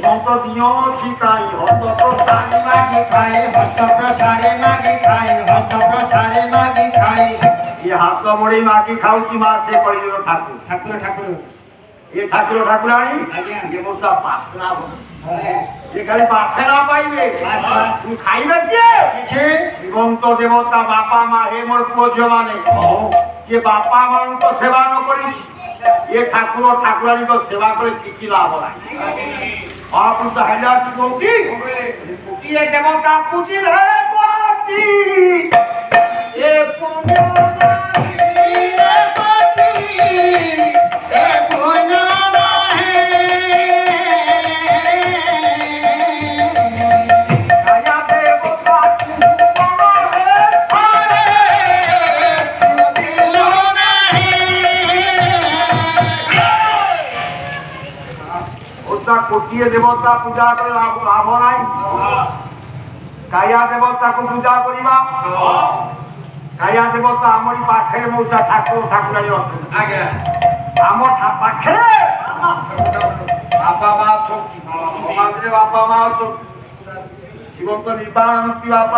অন্ত দিও ছিটাই হত প্রসারে মাগি খাই হত প্রসারে মাগি খাই হত প্রসারে মাগি খাই ये हाथ मोड़ी मागी खाऊ की मार से कोई ठाकुर ठाकुर ठाकुर ये ठाकुर ठाकुरानी ये मोसा पासना ये खाली पासना पाइबे तू खाइबे के জীবন্ত দেবতা বাপা মা হে মোর পূজ্য মানে যে বাপা মাଙ୍କ সেবা ন করিস ये ठाकुर ठाकुरानी को सेवा करे की लाभ নাই মহাপুরুষ হাজার কি বলতি ये देवता पूजिल है कोटि ये पुण्य कोटिए देवता पूजा करे लाभ নাই काया देवता को पूजा करिबा काया देवता हमरी पाखे मौसा ठाकुर ठाकुरानी अछन आगे हमर पाखे बापा बाप सब मागरे बापा मां तो जीवन तो निर्वाण मुक्ति बापा